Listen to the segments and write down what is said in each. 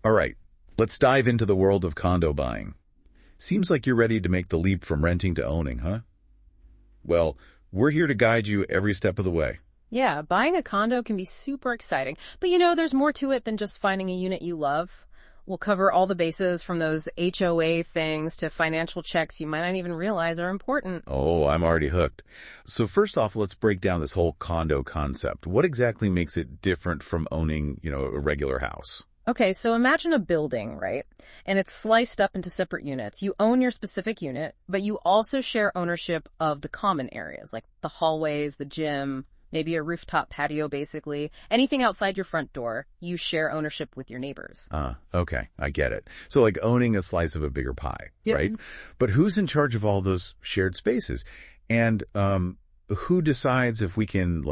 All right, let's dive into the world of condo buying. Seems like you're ready to make the leap from renting to owning, huh? Well, we're here to guide you every step of the way. Yeah, buying a condo can be super exciting, but there's more to it than just finding a unit you love. We'll cover all the bases from those HOA things to financial checks you might not even realize are important. Oh, I'm already hooked. So first off, let's break down this whole condo concept. What exactly makes it different from owning, a regular house? Okay, so imagine a building, right? And it's sliced up into separate units. You own your specific unit, but you also share ownership of the common areas, like the hallways, the gym, maybe a rooftop patio, basically. Anything outside your front door, you share ownership with your neighbors. Okay, I get it. So like owning a slice of a bigger pie, Yep. right? But who's in charge of all those shared spaces? And who decides if we can,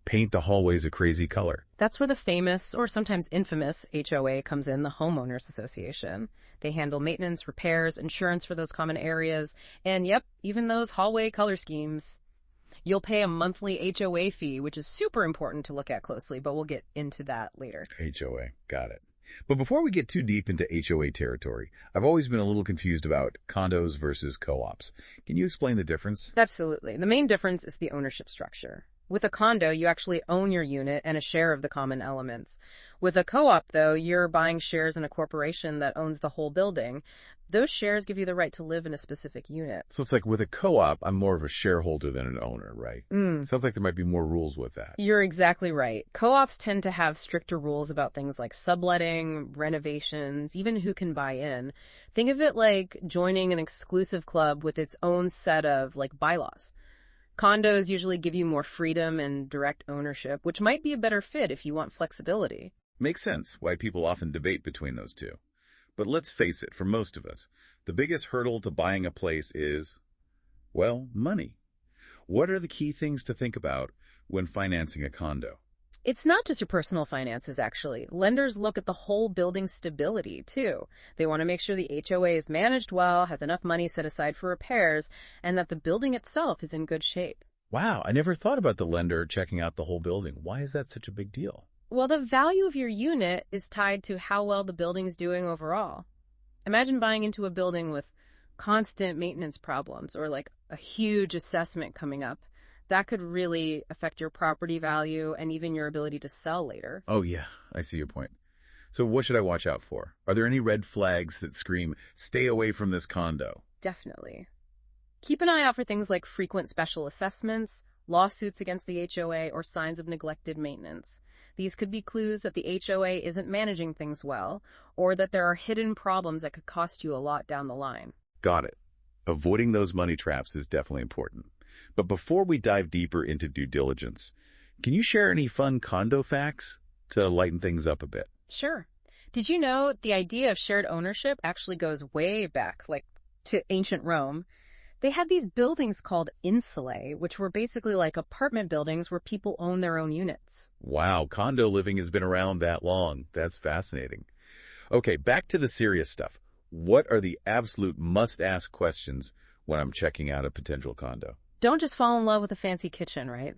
paint the hallways a crazy color? That's where the famous, or sometimes infamous, HOA comes in, the Homeowners Association. They handle maintenance, repairs, insurance for those common areas, and yep, even those hallway color schemes. You'll pay a monthly HOA fee, which is super important to look at closely, but we'll get into that later. HOA, got it. But before we get too deep into HOA territory, I've always been a little confused about condos versus co-ops. Can you explain the difference? Absolutely. The main difference is the ownership structure. With a condo, you actually own your unit and a share of the common elements. With a co-op, though, you're buying shares in a corporation that owns the whole building. Those shares give you the right to live in a specific unit. So it's like with a co-op, I'm more of a shareholder than an owner, right? Sounds like there might be more rules with that. You're exactly right. Co-ops tend to have stricter rules about things like subletting, renovations, even who can buy in. Think of it like joining an exclusive club with its own set of, bylaws. Condos usually give you more freedom and direct ownership, which might be a better fit if you want flexibility. Makes sense why people often debate between those two. But let's face it, for most of us, the biggest hurdle to buying a place is, money. What are the key things to think about when financing a condo? It's not just your personal finances, actually. Lenders look at the whole building's stability, too. They want to make sure the HOA is managed well, has enough money set aside for repairs, and that the building itself is in good shape. Wow, I never thought about the lender checking out the whole building. Why is that such a big deal? Well, the value of your unit is tied to how well the building's doing overall. Imagine buying into a building with constant maintenance problems or a huge assessment coming up. That could really affect your property value and even your ability to sell later. Oh yeah, I see your point. So what should I watch out for? Are there any red flags that scream, stay away from this condo? Definitely. Keep an eye out for things like frequent special assessments, lawsuits against the HOA, or signs of neglected maintenance. These could be clues that the HOA isn't managing things well, or that there are hidden problems that could cost you a lot down the line. Got it. Avoiding those money traps is definitely important. But before we dive deeper into due diligence, can you share any fun condo facts to lighten things up a bit? Sure. Did you know the idea of shared ownership actually goes way back, to ancient Rome? They had these buildings called insulae, which were basically like apartment buildings where people own their own units. Wow, condo living has been around that long. That's fascinating. Okay, back to the serious stuff. What are the absolute must-ask questions when I'm checking out a potential condo? Don't just fall in love with a fancy kitchen, right?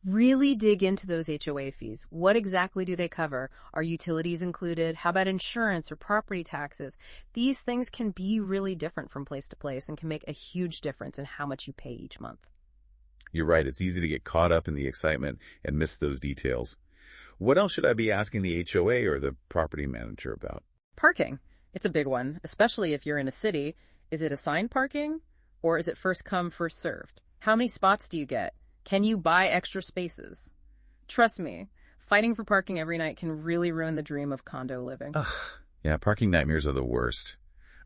Really dig into those HOA fees. What exactly do they cover? Are utilities included? How about insurance or property taxes? These things can be really different from place to place and can make a huge difference in how much you pay each month. You're right. It's easy to get caught up in the excitement and miss those details. What else should I be asking the HOA or the property manager about? Parking. It's a big one, especially if you're in a city. Is it assigned parking or is it first come, first served? How many spots do you get? Can you buy extra spaces? Trust me, fighting for parking every night can really ruin the dream of condo living. Ugh, yeah, parking nightmares are the worst.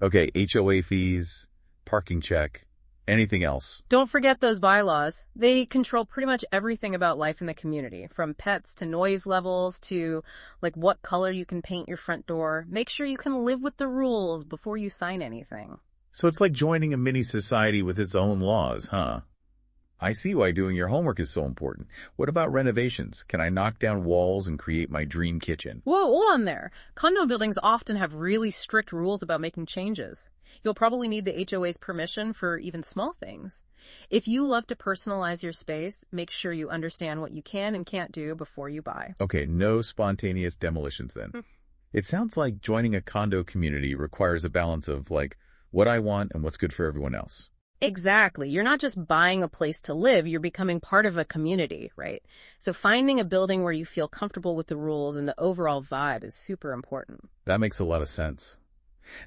Okay, HOA fees, parking check, anything else? Don't forget those bylaws. They control pretty much everything about life in the community, from pets to noise levels to what color you can paint your front door. Make sure you can live with the rules before you sign anything. So it's like joining a mini society with its own laws, huh? I see why doing your homework is so important. What about renovations? Can I knock down walls and create my dream kitchen? Whoa, hold on there. Condo buildings often have really strict rules about making changes. You'll probably need the HOA's permission for even small things. If you love to personalize your space, make sure you understand what you can and can't do before you buy. Okay, no spontaneous demolitions then. It sounds like joining a condo community requires a balance of, like, what I want and what's good for everyone else. Exactly. You're not just buying a place to live, you're becoming part of a community, right? So finding a building where you feel comfortable with the rules and the overall vibe is super important. That makes a lot of sense.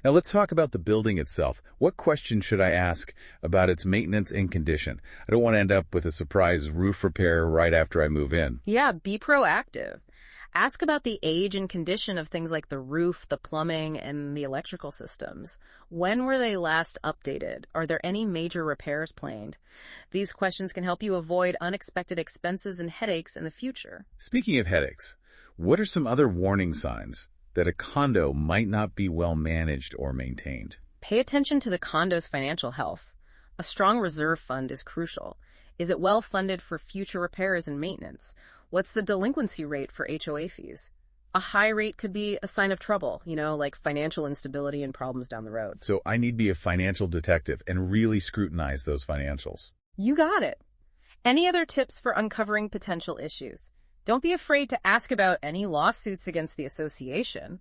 Now let's talk about the building itself. What questions should I ask about its maintenance and condition? I don't want to end up with a surprise roof repair right after I move in. Yeah, be proactive. Ask about the age and condition of things like the roof, the plumbing, and the electrical systems. When were they last updated? Are there any major repairs planned? These questions can help you avoid unexpected expenses and headaches in the future. Speaking of headaches, what are some other warning signs that a condo might not be well managed or maintained? Pay attention to the condo's financial health. A strong reserve fund is crucial. Is it well funded for future repairs and maintenance? What's the delinquency rate for HOA fees? A high rate could be a sign of trouble, like financial instability and problems down the road. So I need to be a financial detective and really scrutinize those financials. You got it. Any other tips for uncovering potential issues? Don't be afraid to ask about any lawsuits against the association.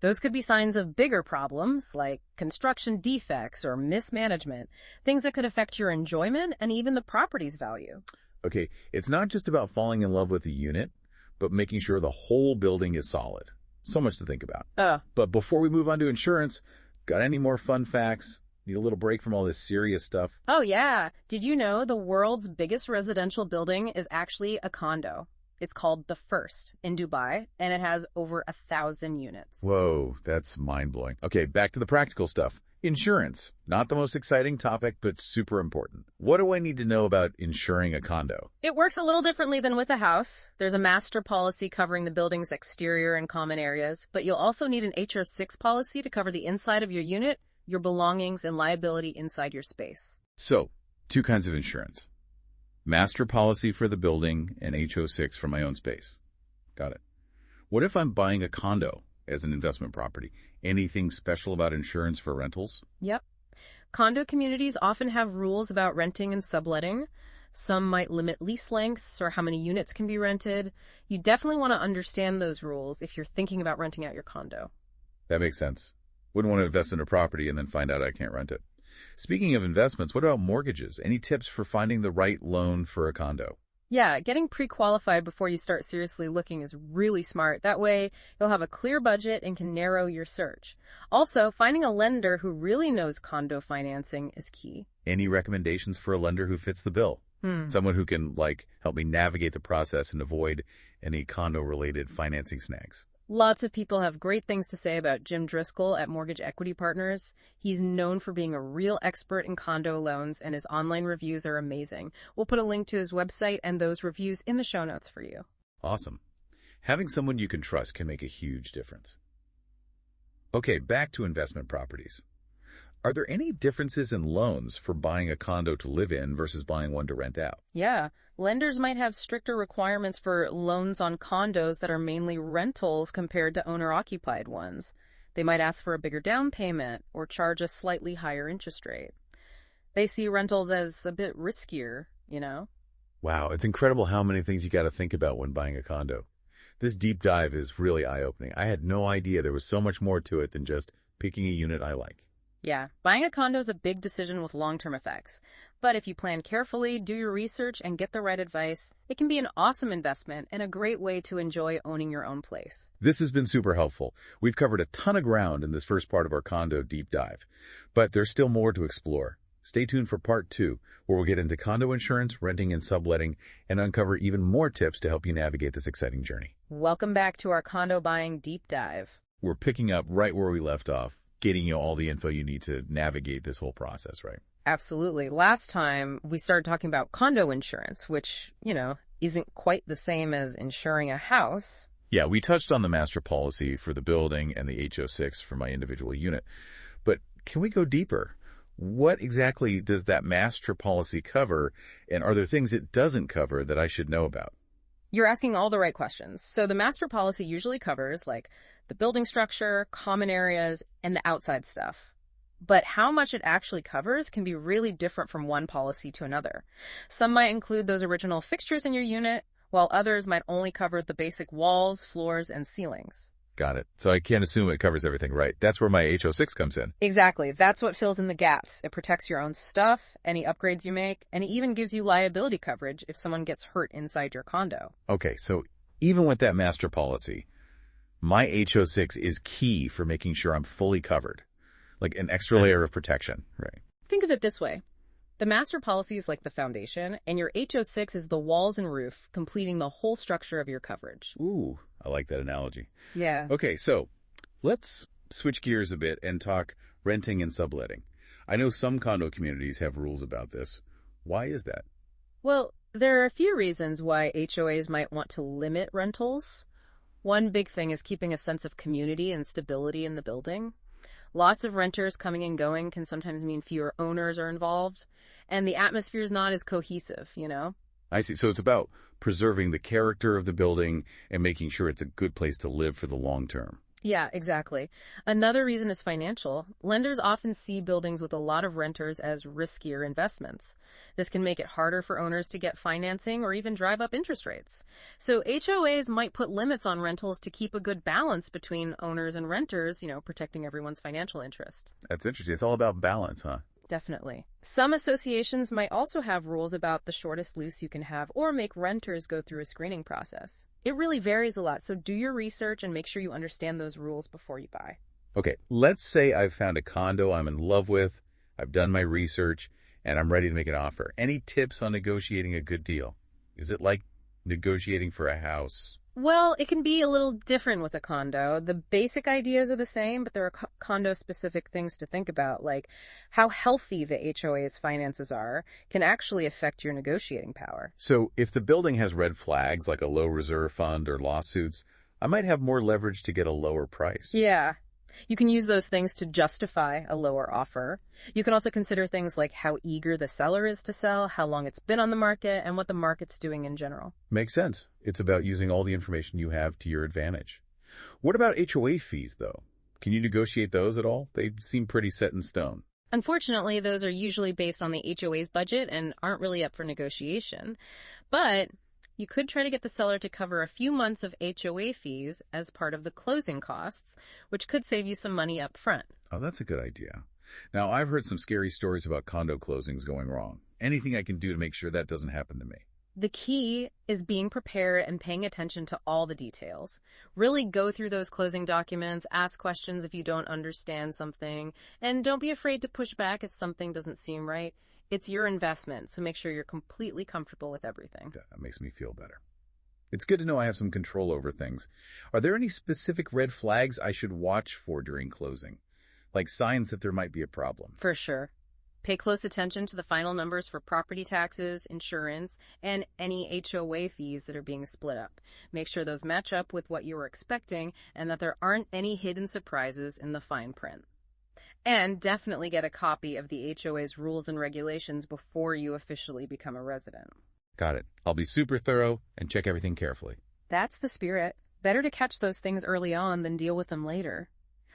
Those could be signs of bigger problems like construction defects or mismanagement, things that could affect your enjoyment and even the property's value. Okay, it's not just about falling in love with the unit, but making sure the whole building is solid. So much to think about. But before we move on to insurance, got any more fun facts? Need a little break from all this serious stuff? Oh yeah. Did you know the world's biggest residential building is actually a condo? It's called The First in Dubai, and it has over 1,000 units. Whoa, that's mind-blowing. Okay, back to the practical stuff. Insurance. Not the most exciting topic, but super important. What do I need to know about insuring a condo? It works a little differently than with a house. There's a master policy covering the building's exterior and common areas, but you'll also need an HR6 policy to cover the inside of your unit, your belongings, and liability inside your space. So, two kinds of insurance. Master policy for the building and HO6 for my own space. Got it. What if I'm buying a condo as an investment property? Anything special about insurance for rentals? Yep. Condo communities often have rules about renting and subletting. Some might limit lease lengths or how many units can be rented. You definitely want to understand those rules if you're thinking about renting out your condo. That makes sense. Wouldn't want to invest in a property and then find out I can't rent it. Speaking of investments, what about mortgages? Any tips for finding the right loan for a condo? Yeah, getting pre-qualified before you start seriously looking is really smart. That way, you'll have a clear budget and can narrow your search. Also, finding a lender who really knows condo financing is key. Any recommendations for a lender who fits the bill? Someone who can, help me navigate the process and avoid any condo-related financing snags. Lots of people have great things to say about Jim Driscoll at Mortgage Equity Partners. He's known for being a real expert in condo loans, and his online reviews are amazing. We'll put a link to his website and those reviews in the show notes for you. Awesome. Having someone you can trust can make a huge difference. Okay, back to investment properties. Are there any differences in loans for buying a condo to live in versus buying one to rent out? Yeah. Lenders might have stricter requirements for loans on condos that are mainly rentals compared to owner-occupied ones. They might ask for a bigger down payment or charge a slightly higher interest rate. They see rentals as a bit riskier, Wow, it's incredible how many things you got to think about when buying a condo. This deep dive is really eye-opening. I had no idea there was so much more to it than just picking a unit I like. Yeah, buying a condo is a big decision with long-term effects. But if you plan carefully, do your research, and get the right advice, it can be an awesome investment and a great way to enjoy owning your own place. This has been super helpful. We've covered a ton of ground in this first part of our condo deep dive, but there's still more to explore. Stay tuned for part 2, where we'll get into condo insurance, renting and subletting, and uncover even more tips to help you navigate this exciting journey. Welcome back to our condo buying deep dive. We're picking up right where we left off, getting you all the info you need to navigate this whole process, right? Absolutely. Last time, we started talking about condo insurance, which, isn't quite the same as insuring a house. Yeah, we touched on the master policy for the building and the HO6 for my individual unit. But can we go deeper? What exactly does that master policy cover, and are there things it doesn't cover that I should know about? You're asking all the right questions. So the master policy usually covers, the building structure, common areas, and the outside stuff. But how much it actually covers can be really different from one policy to another. Some might include those original fixtures in your unit, while others might only cover the basic walls, floors, and ceilings. Got it. So I can't assume it covers everything, right? That's where my HO6 comes in. Exactly. That's what fills in the gaps. It protects your own stuff, any upgrades you make, and it even gives you liability coverage if someone gets hurt inside your condo. Okay, so even with that master policy, my HO6 is key for making sure I'm fully covered, like an extra layer of protection, right? Think of it this way. The master policy is like the foundation, and your HO6 is the walls and roof, completing the whole structure of your coverage. Ooh, I like that analogy. Yeah. Okay, so let's switch gears a bit and talk renting and subletting. I know some condo communities have rules about this. Why is that? Well, there are a few reasons why HOAs might want to limit rentals. One big thing is keeping a sense of community and stability in the building. Lots of renters coming and going can sometimes mean fewer owners are involved, and the atmosphere is not as cohesive, you know? I see. So it's about preserving the character of the building and making sure it's a good place to live for the long term. Yeah, exactly. Another reason is financial. Lenders often see buildings with a lot of renters as riskier investments. This can make it harder for owners to get financing or even drive up interest rates. So HOAs might put limits on rentals to keep a good balance between owners and renters, protecting everyone's financial interest. That's interesting. It's all about balance, huh? Definitely. Some associations might also have rules about the shortest lease you can have or make renters go through a screening process. It really varies a lot, so do your research and make sure you understand those rules before you buy. Okay, let's say I've found a condo I'm in love with, I've done my research, and I'm ready to make an offer. Any tips on negotiating a good deal? Is it like negotiating for a house? Well, it can be a little different with a condo. The basic ideas are the same, but there are condo-specific things to think about, like how healthy the HOA's finances are can actually affect your negotiating power. So if the building has red flags, like a low reserve fund or lawsuits, I might have more leverage to get a lower price. Yeah. You can use those things to justify a lower offer. You can also consider things like how eager the seller is to sell, how long it's been on the market, and what the market's doing in general. Makes sense. It's about using all the information you have to your advantage. What about HOA fees, though? Can you negotiate those at all? They seem pretty set in stone. Unfortunately, those are usually based on the HOA's budget and aren't really up for negotiation. But you could try to get the seller to cover a few months of HOA fees as part of the closing costs, which could save you some money up front. Oh, that's a good idea. Now, I've heard some scary stories about condo closings going wrong. Anything I can do to make sure that doesn't happen to me? The key is being prepared and paying attention to all the details. Really go through those closing documents, ask questions if you don't understand something, and don't be afraid to push back if something doesn't seem right. It's your investment, so make sure you're completely comfortable with everything. That makes me feel better. It's good to know I have some control over things. Are there any specific red flags I should watch for during closing? Like signs that there might be a problem? For sure. Pay close attention to the final numbers for property taxes, insurance, and any HOA fees that are being split up. Make sure those match up with what you were expecting and that there aren't any hidden surprises in the fine print. And definitely get a copy of the HOA's rules and regulations before you officially become a resident. Got it. I'll be super thorough and check everything carefully. That's the spirit. Better to catch those things early on than deal with them later.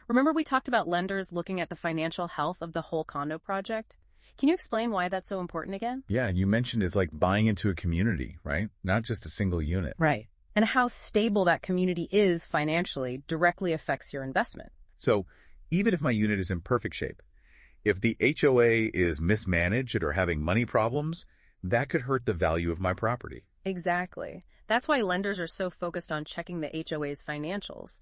Remember we talked about lenders looking at the financial health of the whole condo project? Can you explain why that's so important again? Yeah, you mentioned it's like buying into a community, right? Not just a single unit. Right. And how stable that community is financially directly affects your investment. So even if my unit is in perfect shape, if the HOA is mismanaged or having money problems, that could hurt the value of my property. Exactly. That's why lenders are so focused on checking the HOA's financials.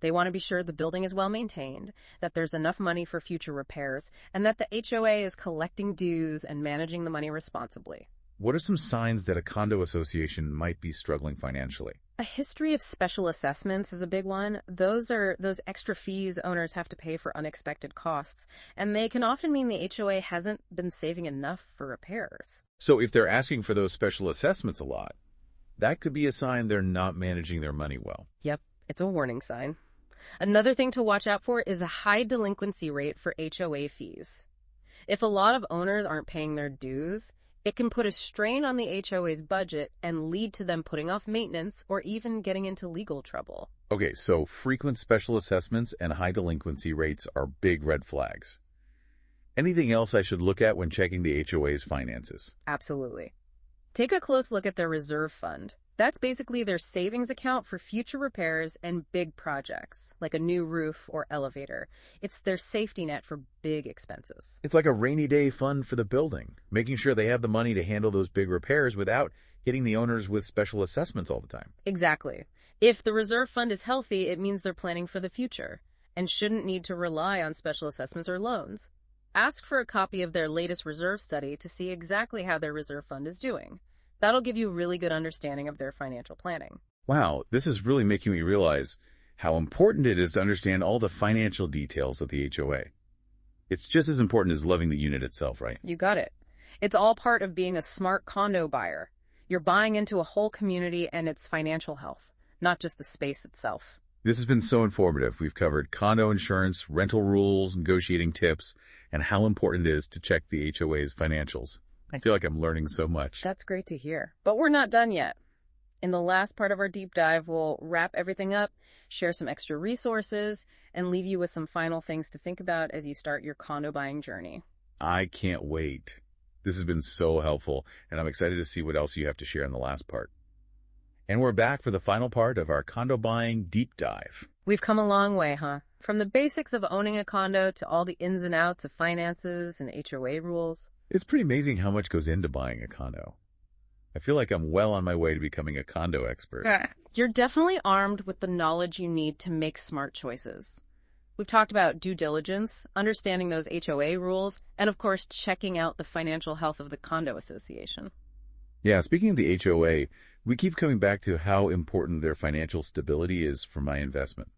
They want to be sure the building is well maintained, that there's enough money for future repairs, and that the HOA is collecting dues and managing the money responsibly. What are some signs that a condo association might be struggling financially? A history of special assessments is a big one. Those are those extra fees owners have to pay for unexpected costs, and they can often mean the HOA hasn't been saving enough for repairs. So if they're asking for those special assessments a lot, that could be a sign they're not managing their money well. Yep, it's a warning sign. Another thing to watch out for is a high delinquency rate for HOA fees. If a lot of owners aren't paying their dues, it can put a strain on the HOA's budget and lead to them putting off maintenance or even getting into legal trouble. Okay, so frequent special assessments and high delinquency rates are big red flags. Anything else I should look at when checking the HOA's finances? Absolutely. Take a close look at their reserve fund. That's basically their savings account for future repairs and big projects, like a new roof or elevator. It's their safety net for big expenses. It's like a rainy day fund for the building, making sure they have the money to handle those big repairs without hitting the owners with special assessments all the time. Exactly. If the reserve fund is healthy, it means they're planning for the future and shouldn't need to rely on special assessments or loans. Ask for a copy of their latest reserve study to see exactly how their reserve fund is doing. That'll give you a really good understanding of their financial planning. Wow, this is really making me realize how important it is to understand all the financial details of the HOA. It's just as important as loving the unit itself, right? You got it. It's all part of being a smart condo buyer. You're buying into a whole community and its financial health, not just the space itself. This has been so informative. We've covered condo insurance, rental rules, negotiating tips, and how important it is to check the HOA's financials. I feel like I'm learning so much. That's great to hear. But we're not done yet. In the last part of our deep dive, we'll wrap everything up, share some extra resources, and leave you with some final things to think about as you start your condo buying journey. I can't wait. This has been so helpful, and I'm excited to see what else you have to share in the last part. And we're back for the final part of our condo buying deep dive. We've come a long way, huh? From the basics of owning a condo to all the ins and outs of finances and HOA rules. It's pretty amazing how much goes into buying a condo. I feel like I'm well on my way to becoming a condo expert. You're definitely armed with the knowledge you need to make smart choices. We've talked about due diligence, understanding those HOA rules, and of course, checking out the financial health of the condo association. Yeah, speaking of the HOA, we keep coming back to how important their financial stability is for my investment.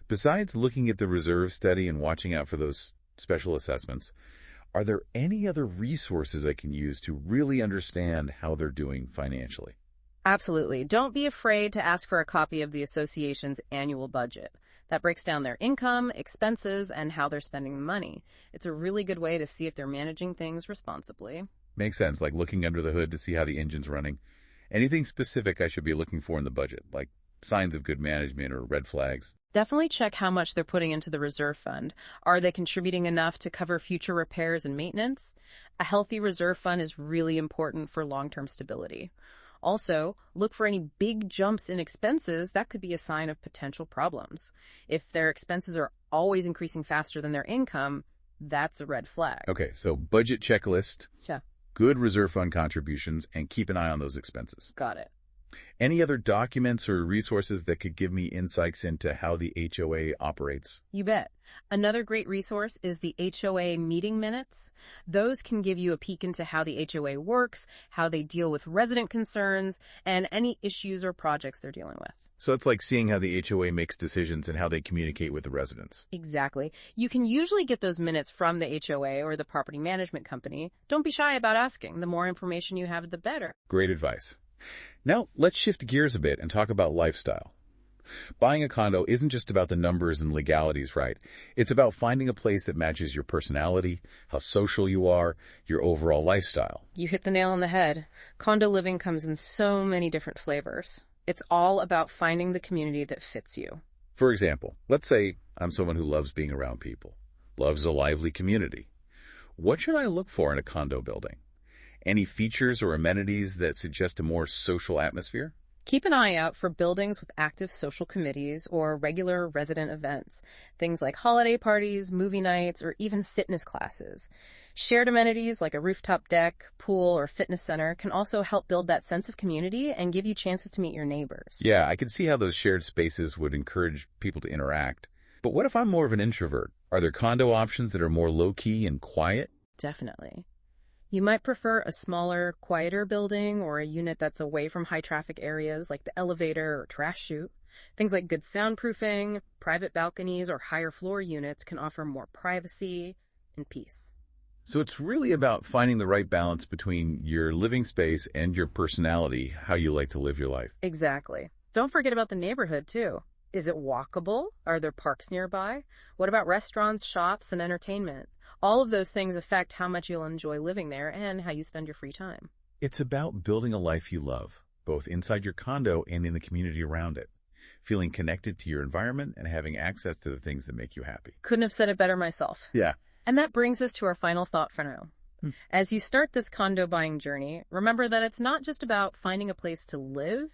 Besides looking at the reserve study and watching out for those special assessments, are there any other resources I can use to really understand how they're doing financially? Absolutely. Don't be afraid to ask for a copy of the association's annual budget. That breaks down their income, expenses, and how they're spending the money. It's a really good way to see if they're managing things responsibly. Makes sense, like looking under the hood to see how the engine's running. Anything specific I should be looking for in the budget, like signs of good management or red flags? Definitely check how much they're putting into the reserve fund. Are they contributing enough to cover future repairs and maintenance? A healthy reserve fund is really important for long-term stability. Also, look for any big jumps in expenses. That could be a sign of potential problems. If their expenses are always increasing faster than their income, that's a red flag. Okay, so budget checklist, Yeah, good reserve fund contributions, and keep an eye on those expenses. got it. Any other documents or resources that could give me insights into how the HOA operates? You bet. Another great resource is the HOA meeting minutes. Those can give you a peek into how the HOA works, how they deal with resident concerns, and any issues or projects they're dealing with. So it's like seeing how the HOA makes decisions and how they communicate with the residents. Exactly. You can usually get those minutes from the HOA or the property management company. Don't be shy about asking. The more information you have, the better. Great advice. Now, let's shift gears a bit and talk about lifestyle. Buying a condo isn't just about the numbers and legalities, right? It's about finding a place that matches your personality, how social you are, your overall lifestyle. You hit the nail on the head. Condo living comes in so many different flavors. It's all about finding the community that fits you. For example, let's say I'm someone who loves being around people, loves a lively community. What should I look for in a condo building? Any features or amenities that suggest a more social atmosphere? Keep an eye out for buildings with active social committees or regular resident events, things like holiday parties, movie nights, or even fitness classes. Shared amenities like a rooftop deck, pool, or fitness center can also help build that sense of community and give you chances to meet your neighbors. Yeah, I could see how those shared spaces would encourage people to interact. But what if I'm more of an introvert? Are there condo options that are more low-key and quiet? Definitely. You might prefer a smaller, quieter building or a unit that's away from high-traffic areas like the elevator or trash chute. Things like good soundproofing, private balconies, or higher floor units can offer more privacy and peace. So it's really about finding the right balance between your living space and your personality, how you like to live your life. Exactly. Don't forget about the neighborhood, too. Is it walkable? Are there parks nearby? What about restaurants, shops, and entertainment? All of those things affect how much you'll enjoy living there and how you spend your free time. It's about building a life you love, both inside your condo and in the community around it, feeling connected to your environment and having access to the things that make you happy. Couldn't have said it better myself. Yeah. And that brings us to our final thought for now. As you start this condo buying journey, remember that it's not just about finding a place to live,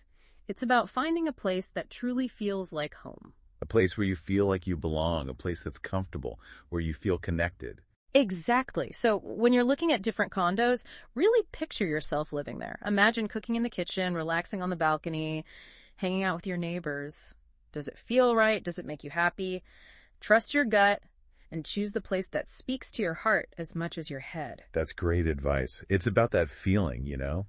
it's about finding a place that truly feels like home. A place where you feel like you belong, a place that's comfortable, where you feel connected. Exactly. So when you're looking at different condos, really picture yourself living there. Imagine cooking in the kitchen, relaxing on the balcony, hanging out with your neighbors. Does it feel right? Does it make you happy? Trust your gut and choose the place that speaks to your heart as much as your head. That's great advice. It's about that feeling,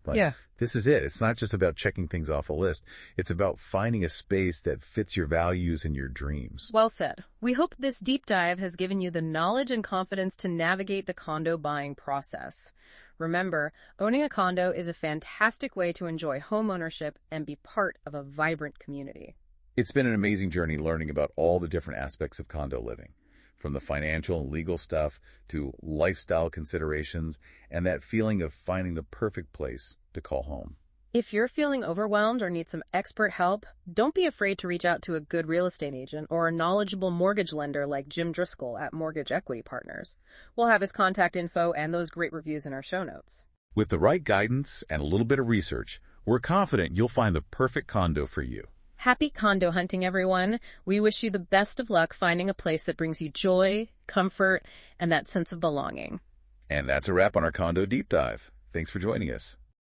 like, Yeah. this is it. It's not just about checking things off a list. It's about finding a space that fits your values and your dreams. Well said. We hope this deep dive has given you the knowledge and confidence to navigate the condo buying process. Remember, owning a condo is a fantastic way to enjoy home ownership and be part of a vibrant community. It's been an amazing journey learning about all the different aspects of condo living, from the financial and legal stuff to lifestyle considerations and that feeling of finding the perfect place to call home. If you're feeling overwhelmed or need some expert help, don't be afraid to reach out to a good real estate agent or a knowledgeable mortgage lender like Jim Driscoll at Mortgage Equity Partners. We'll have his contact info and those great reviews in our show notes. With the right guidance and a little bit of research, we're confident you'll find the perfect condo for you. Happy condo hunting, everyone. We wish you the best of luck finding a place that brings you joy, comfort, and that sense of belonging. And that's a wrap on our condo deep dive. Thanks for joining us.